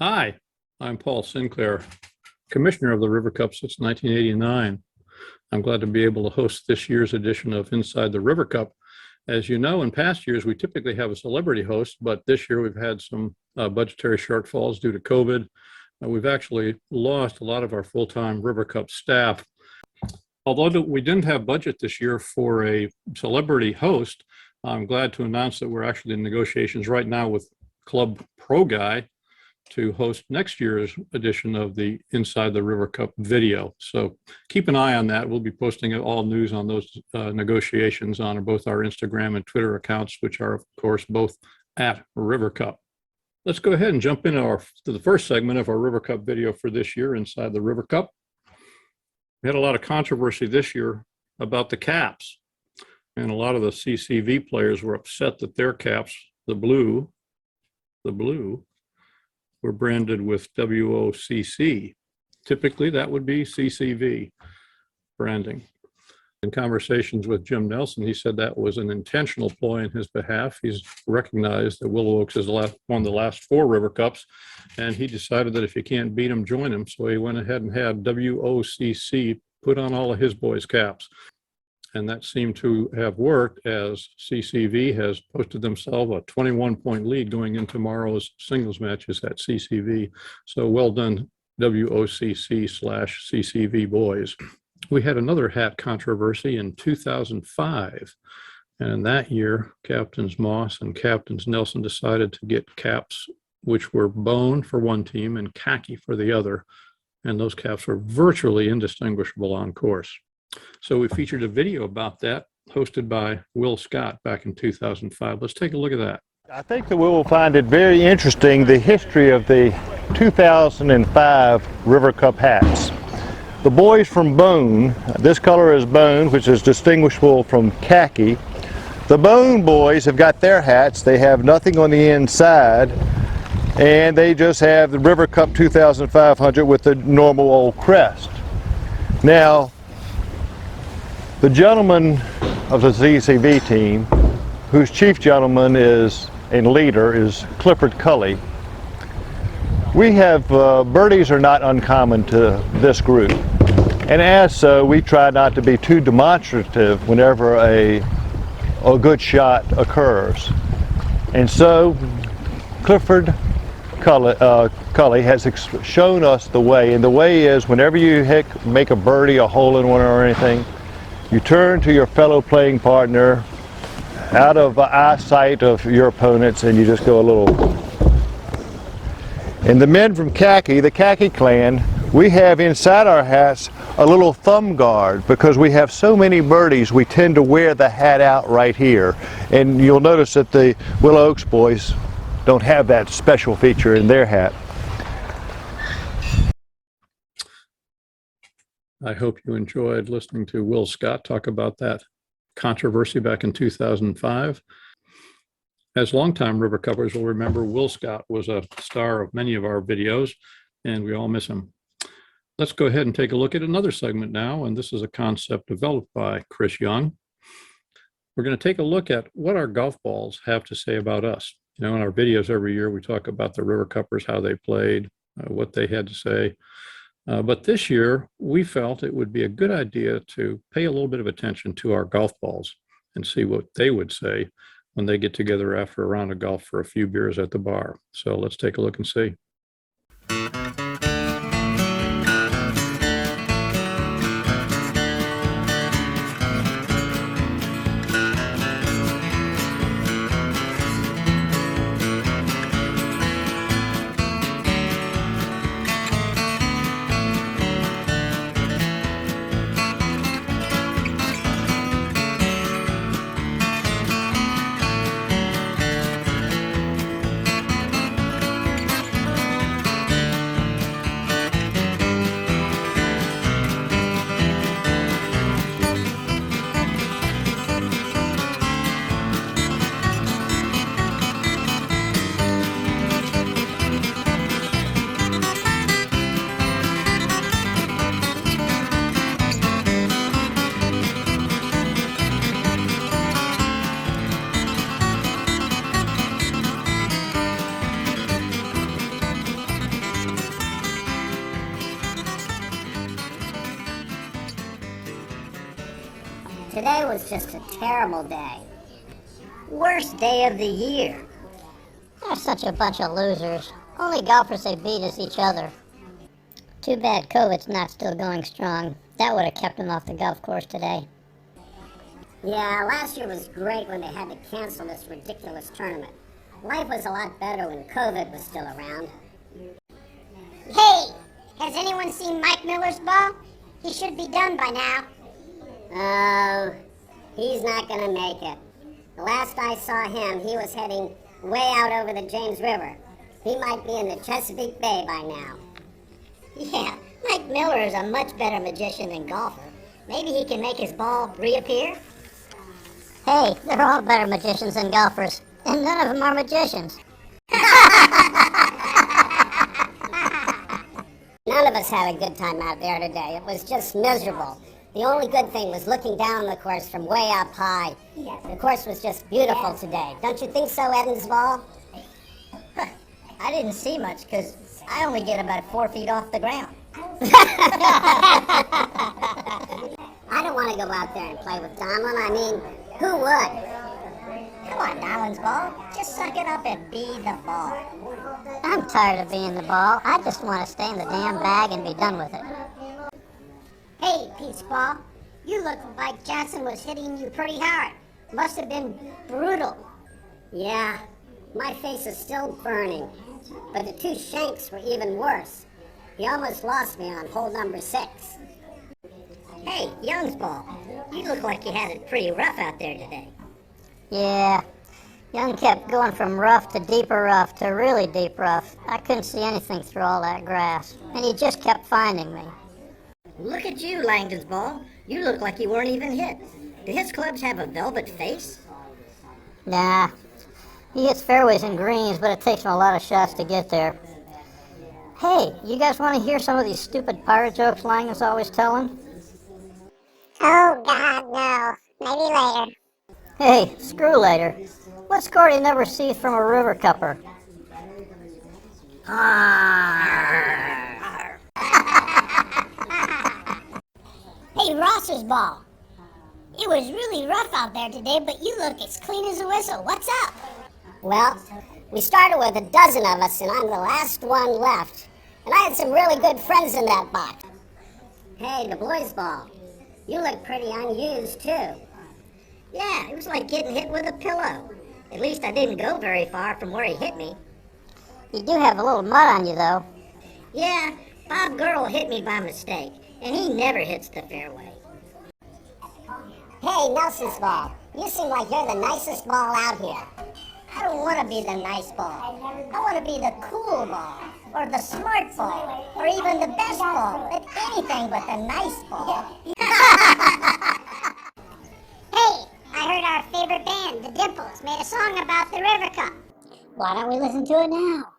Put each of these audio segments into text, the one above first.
Hi, I'm Paul Sinclair, Commissioner of the River Cup since 1989. I'm glad to be able to host this year's edition of Inside the River Cup. As you know, in past years, we typically have a celebrity host, but this year we've had some budgetary shortfalls due to COVID. We've actually lost a lot of our full-time River Cup staff. Although we didn't have budget this year for a celebrity host, I'm glad to announce that we're actually in negotiations right now with Club Pro Guy to host next year's edition of the Inside the River Cup video. So keep an eye on that. We'll be posting all news on those negotiations on both our Instagram and Twitter accounts, which are, of course, both at River Cup. Let's go ahead and jump into the first segment of our River Cup video for this year, Inside the River Cup. We had a lot of controversy this year about the caps, and a lot of the CCV players were upset that their caps, the blue, were branded with WOCC. Typically, that would be CCV branding. In conversations with Jim Nelson, he said that was an intentional ploy on his behalf. He's recognized that Willow Oaks has won the last 4 River Cups, and he decided that if you can't beat them, join them. So he went ahead and had WOCC put on all of his boys' caps. And that seemed to have worked, as CCV has posted themselves a 21-point lead going into tomorrow's singles matches at CCV. So well done, WOCC/CCV boys. We had another hat controversy in 2005. And that year, Captains Moss and Captains Nelson decided to get caps which were bone for one team and khaki for the other. And those caps were virtually indistinguishable on course. So we featured a video about that, hosted by Will Scott back in 2005. Let's take a look at that. I think that we will find it very interesting, the history of the 2005 River Cup hats. The boys from bone, this color is bone, which is distinguishable from khaki. The bone boys have got their hats. They have nothing on the inside, and they just have the River Cup 2500 with the normal old crest. Now, the gentleman of the CCV team, whose chief gentleman is and leader is Clifford Cully, we have birdies are not uncommon to this group, and as so, we try not to be too demonstrative whenever a good shot occurs. And so, Clifford Cully has shown us the way, and the way is whenever you make a birdie, a hole-in-one or anything, you turn to your fellow playing partner out of eyesight of your opponents, and you just go a little. And the men from khaki, the khaki clan, we have inside our hats a little thumb guard, because we have so many birdies we tend to wear the hat out right here. And you'll notice that the Willow Oaks boys don't have that special feature in their hat. I hope you enjoyed listening to Will Scott talk about that controversy back in 2005. As longtime River Cuppers will remember, Will Scott was a star of many of our videos, and we all miss him. Let's go ahead and take a look at another segment now, and this is a concept developed by Chris Young. We're going to take a look at what our golf balls have to say about us. You know, in our videos every year, we talk about the River Cuppers, how they played, what they had to say. But this year, we felt it would be a good idea to pay a little bit of attention to our golf balls and see what they would say when they get together after a round of golf for a few beers at the bar. So let's take a look and see. Today was just a terrible day. Worst day of the year. They're such a bunch of losers. Only golfers they beat is each other. Too bad COVID's not still going strong. That would have kept them off the golf course today. Yeah, last year was great when they had to cancel this ridiculous tournament. Life was a lot better when COVID was still around. Hey! Has anyone seen Mike Miller's ball? He should be done by now. Oh, he's not gonna make it. The last I saw him, he was heading way out over the James River. He might be in the Chesapeake Bay by now. Yeah, Mike Miller is a much better magician than golfer. Maybe he can make his ball reappear? Hey, they're all better magicians than golfers, and none of them are magicians. None of us had a good time out there today. It was just miserable. The only good thing was looking down the course from way up high. The course was just beautiful today. Don't you think so, Edensball? I didn't see much because I only get about 4 feet off the ground. I don't want to go out there and play with Donlin. I mean, who would? Come on, Donlin's ball. Just suck it up and be the ball. I'm tired of being the ball. I just want to stay in the damn bag and be done with it. Hey, Pete's ball. You look like Jackson was hitting you pretty hard. Must have been brutal. Yeah, my face is still burning. But the two shanks were even worse. He almost lost me on hole number 6. Hey, Young's ball. You look like you had it pretty rough out there today. Yeah. Young kept going from rough to deeper rough to really deep rough. I couldn't see anything through all that grass. And he just kept finding me. Look at you, Langdon's ball. You look like you weren't even hit. Do his clubs have a velvet face? Nah. He hits fairways and greens, but it takes him a lot of shots to get there. Hey, you guys want to hear some of these stupid pirate jokes Langdon's always telling? Oh, God, no. Maybe later. Hey, screw later. What score do you never see from a river cupper? Hey, Ross's ball. It was really rough out there today, but you look as clean as a whistle. What's up? Well, we started with a dozen of us, and I'm the last one left. And I had some really good friends in that box. Hey, the boys' ball. You look pretty unused, too. Yeah, it was like getting hit with a pillow. At least I didn't go very far from where he hit me. You do have a little mud on you, though. Yeah, Bob Girl hit me by mistake, and he never hits the fairway. Hey, Nelson's ball. You seem like you're the nicest ball out here. I don't want to be the nice ball. I want to be the cool ball, or the smart ball, or even the best ball, but anything but the nice ball. Hey, I heard our favorite band, the Dimples, made a song about the River Cup. Why don't we listen to it now?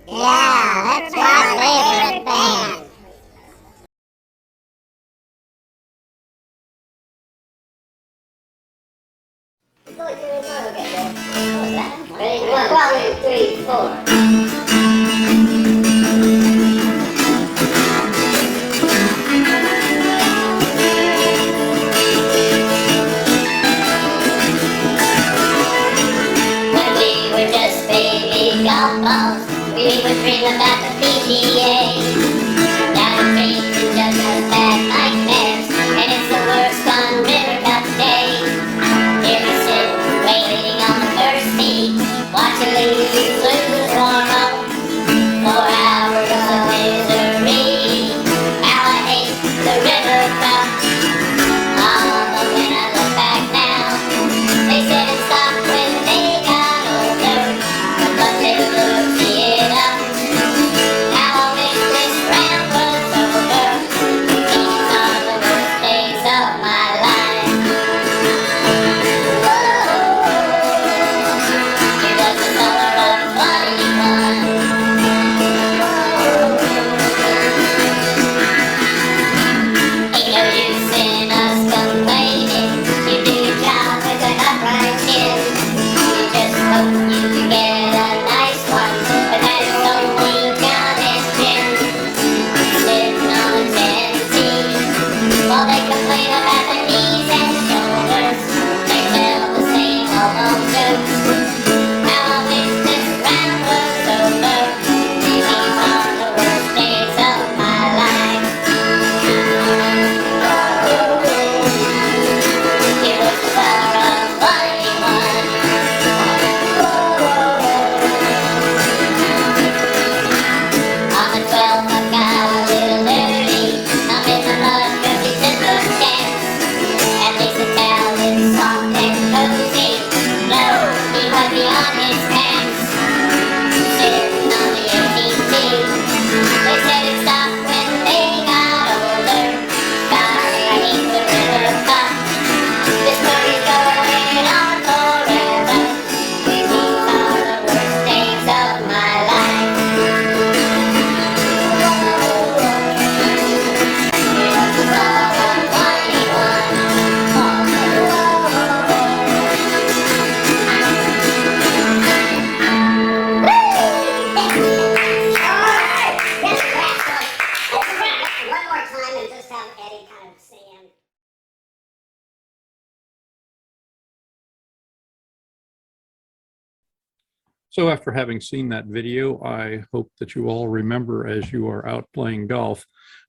Yeah, that's my favorite band. Ready? 1, 2, 3, 4. When we were just baby golf balls, we would dream about the PGA. Now we're facing just as bad nightmares, and it's the worst on River Cup Day. Here we sit, waiting on the first tee, watching losers warm up. 4 hours of misery. How I hate the River Cup. But when I look back now, they said it stopped when they got older, but they would see it up. How I wish this round was over. These are the worst days of my life. It was the summer of 21. Ain't no use in us complaining. You do your job with an upright chin. You just hope you can get a nice one, but that's only John and Jim. Sitting on the 10th tee, while they complain about their knees and on his hands, sitting on the 18th tee. They said it stopped when they got older, beneath the river cup. This story's going on forever. These are the worst days of my life. It was the fall of 21. One more time and just have Eddie kind of sing. So after having seen that video, I hope that you all remember as you are out playing golf,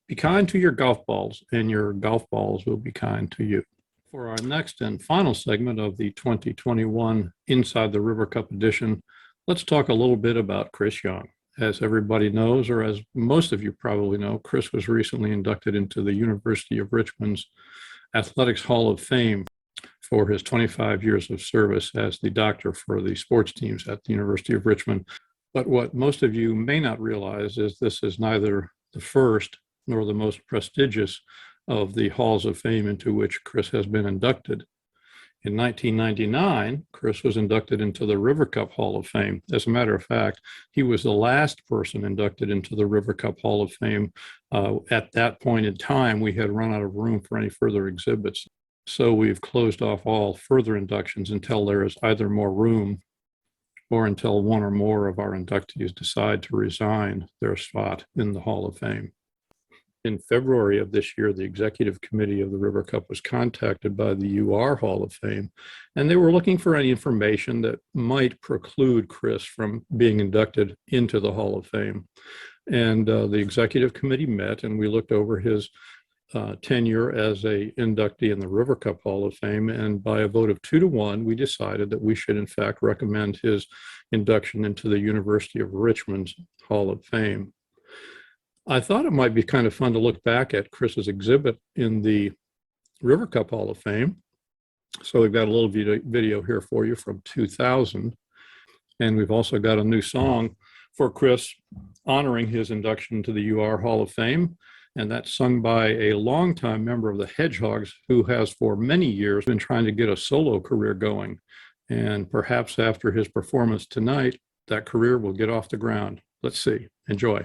be kind to your golf balls and your golf balls will be kind to you. For our next and final segment of the 2021 Inside the River Cup edition, let's talk a little bit about Chris Young. As everybody knows, or as most of you probably know, Chris was recently inducted into the University of Richmond's Athletics Hall of Fame for his 25 years of service as the doctor for the sports teams at the University of Richmond. But what most of you may not realize is this is neither the first nor the most prestigious of the halls of fame into which Chris has been inducted. In 1999, Chris was inducted into the River Cup Hall of Fame. As a matter of fact, he was the last person inducted into the River Cup Hall of Fame. At that point in time, we had run out of room for any further exhibits. So we've closed off all further inductions until there is either more room or until one or more of our inductees decide to resign their spot in the Hall of Fame. In February of this year, the executive committee of the River Cup was contacted by the UR Hall of Fame, and they were looking for any information that might preclude Chris from being inducted into the Hall of Fame. And the executive committee met, and we looked over his tenure as a inductee in the River Cup Hall of Fame, and by a vote of 2-1, we decided that we should in fact recommend his induction into the University of Richmond's Hall of Fame. I thought it might be kind of fun to look back at Chris's exhibit in the River Cup Hall of Fame. So we've got a little video here for you from 2000. And we've also got a new song for Chris honoring his induction to the UR Hall of Fame. And that's sung by a longtime member of the Hedgehogs who has for many years been trying to get a solo career going. And perhaps after his performance tonight, that career will get off the ground. Let's see. Enjoy.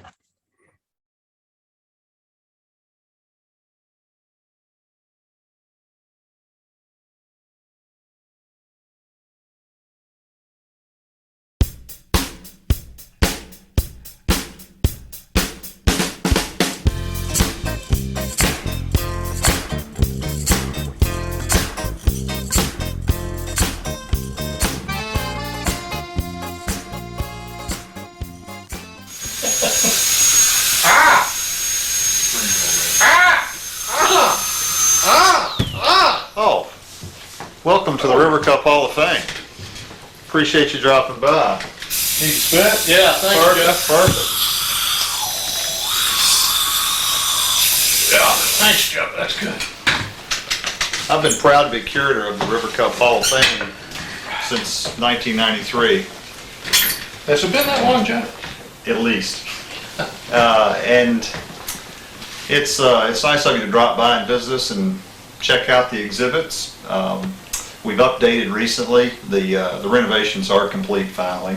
Oh, welcome to the River Cup Hall of Fame. Appreciate you dropping by. Need to spit? Yeah, thanks, Jeff. Perfect. Yeah, thanks, Jeff. That's good. I've been proud to be curator of the River Cup Hall of Fame since 1993, Has it been that long, Jeff? at least. And it's nice of you to drop by and visit us and check out the exhibits. We've updated recently. The renovations are complete finally.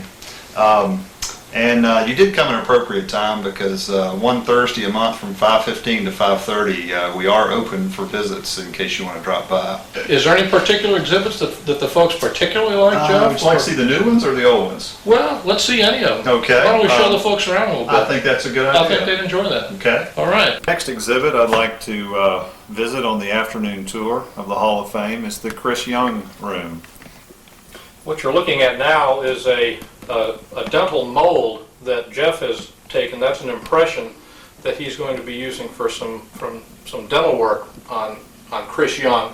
And you did come at an appropriate time because one Thursday a month from 5:15 to 5:30, we are open for visits in case you want to drop by. Is there any particular exhibits that the folks particularly like, Jeff? Would you like to see the new ones or the old ones? Well, let's see any of them. Okay. Why don't we show the folks around a little bit? I think that's a good I think idea. they'd enjoy that. Okay. All right. Next exhibit I'd like to visit on the afternoon tour of the Hall of Fame is the Chris Young Room. What you're looking at now is a dental mold that Jeff has taken. That's an impression that he's going to be using for some dental work on Chris Young.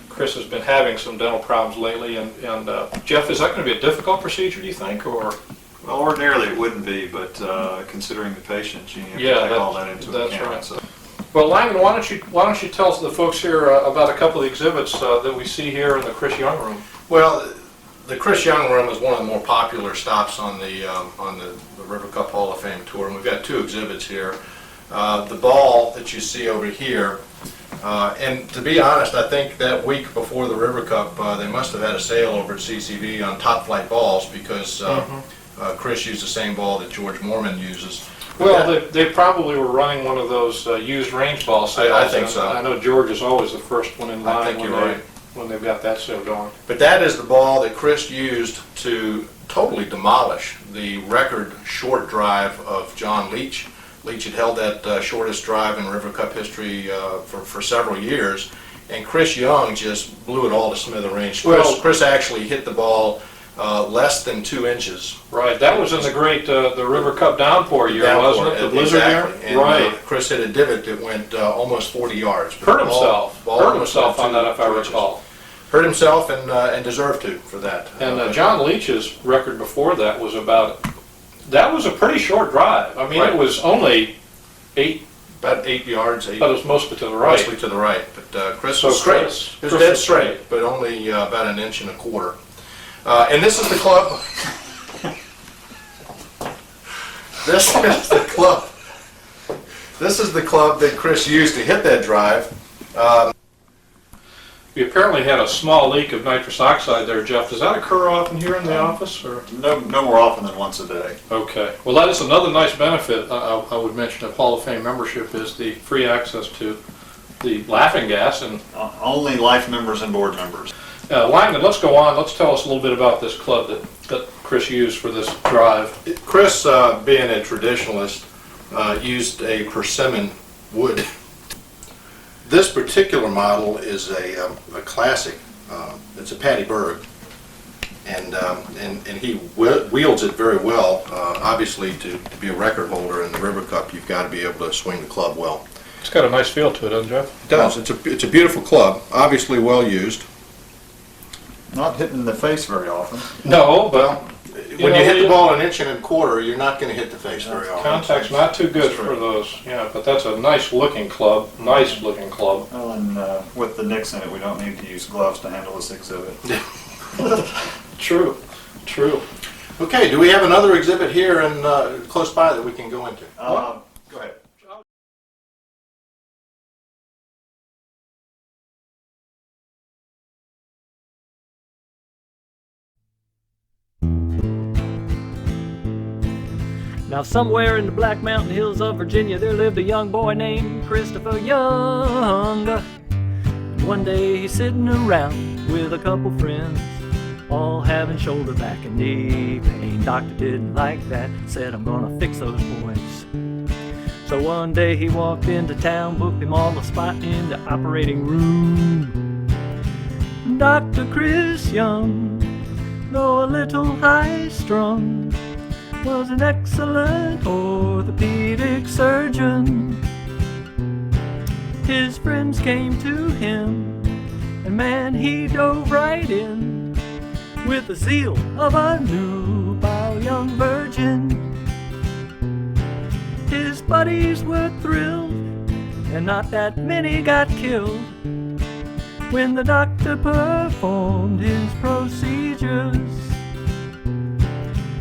Chris has been having some dental problems lately, and Jeff, is that going to be a difficult procedure, do you think, or? Well, ordinarily it wouldn't be, but considering the patient, you have to Yeah, take all that into that's account. right. So. Well, Lyman, why don't you tell the folks here about a couple of exhibits that we see here in the Chris Young room? Well, the Chris Young Run is one of the more popular stops on the River Cup Hall of Fame tour, and we've got two exhibits here. The ball that you see over here, and to be honest, I think that week before the River Cup, they must have had a sale over at CCV on Top Flight balls, because Chris used the same ball that George Mormon uses. Well, they probably were running one of those used range ball sales. I think so. I know George is always the first one in line. I think you're right. When they've got that sale going. But that is the ball that Chris used to totally demolish the record short drive of John Leach. Leach had held that shortest drive in River Cup history for several years, and Chris Young just blew it all to smithereens. Chris actually hit the ball less than 2 inches. Right, that was in the great the River Cup downpour year, wasn't it? The blizzard year? And, right. Chris hit a divot that went almost 40 yards. Hurt himself. Hurt himself on that, if I recall. Hurt himself and deserved to for that. And John Leach's record before that was that was a pretty short drive. I mean, It was only about 8 yards. But it was mostly to the right. Mostly to the right. But Chris was straight. It was dead straight, but only about 1.25 inches. And this is the club. This is the club. This is the club that Chris used to hit that drive. We apparently had a small leak of nitrous oxide there, Jeff. Does that occur often here in the office? Or? No more often than once a day. Okay. Well, that is another nice benefit I would mention of Hall of Fame membership, is the free access to the laughing gas. And only life members and board members. Langdon, let's go on. Let's tell us a little bit about this club that Chris used for this drive. Chris, being a traditionalist, used a persimmon wood. This particular model is a classic. It's a Patty Berg, and he wields it very well. Obviously, to be a record holder in the River Cup, you've got to be able to swing the club well. It's got a nice feel to it, doesn't it, Jeff? It does. It's a beautiful club. Obviously, well used. Not hit in the face very often. No, but when you hit the ball 1.25 inches, you're not going to hit the face very often. Contact's not too good for those. Yeah, but that's a nice looking club. Nice looking club. Well, and with the nicks in it, we don't need to use gloves to handle this exhibit. True. Okay, do we have another exhibit here and close by that we can go into? Go ahead. Now somewhere in the Black Mountain Hills of Virginia, there lived a young boy named Christopher Young. One day he's sitting around with a couple friends, all having shoulder, back, and knee pain. Doctor didn't like that, said, I'm gonna fix those boys. So one day he walked into town, booked him all a spot in the operating room. Dr. Chris Young, though a little high-strung, was an excellent orthopedic surgeon. His friends came to him, and man, he dove right in with the zeal of a nubile young virgin. His buddies were thrilled, and not that many got killed when the doctor performed his procedures.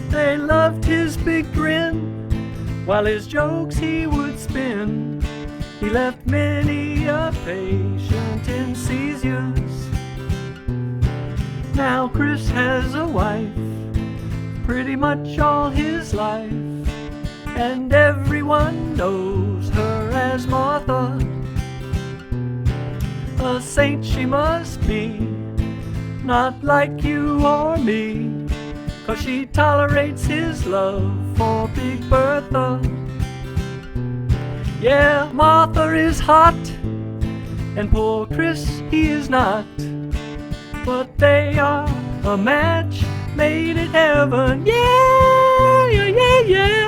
They loved his big grin, while his jokes he would spin. He left many a patient in seizures. Now Chris has a wife, pretty much all his life, and everyone knows her as Martha. A saint she must be, not like you or me, 'cause she tolerates his love for Big Bertha. Yeah, Martha is hot, and poor Chris, he is not, but they are a match made in heaven. Yeah, yeah, yeah, yeah.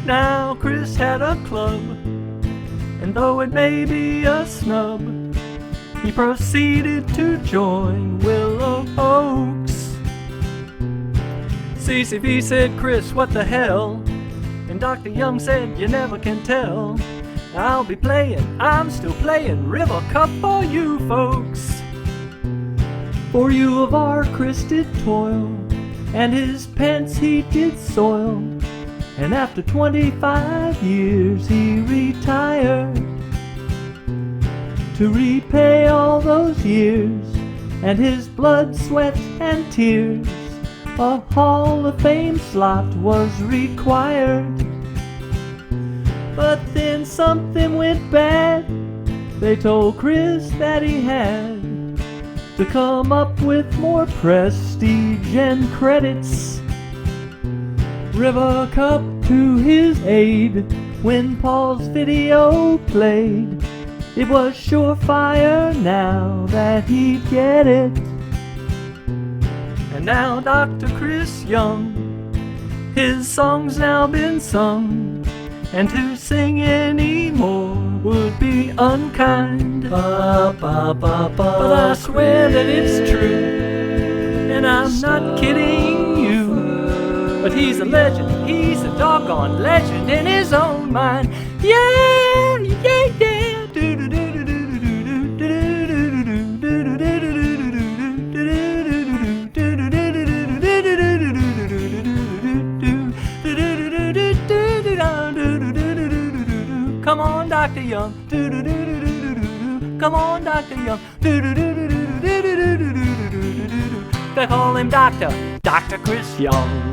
Now Chris had a club, and though it may be a snub, he proceeded to join Willow Oaks. CCV said, Chris, what the hell? And Dr. Young said, you never can tell. I'm still playing River Cup for you folks. For you of our Chris did toil, and his pants he did soil. And after 25 years he retired to repay all those years and his blood, sweat, and tears. A Hall of Fame slot was required. But then something went bad. They told Chris that he had to come up with more prestige and credits. River Cup to his aid when Paul's video played. It was surefire now that he'd get it. And now Dr. Chris Young, his song's now been sung, and to sing any more would be unkind. But I swear that it's true, and I'm not kidding you. But he's a legend, he's a doggone legend in his own mind. Yeah, yeah, yeah. Come on, Dr. Young. Come on, Dr. Young. They call him Dr. Chris Young.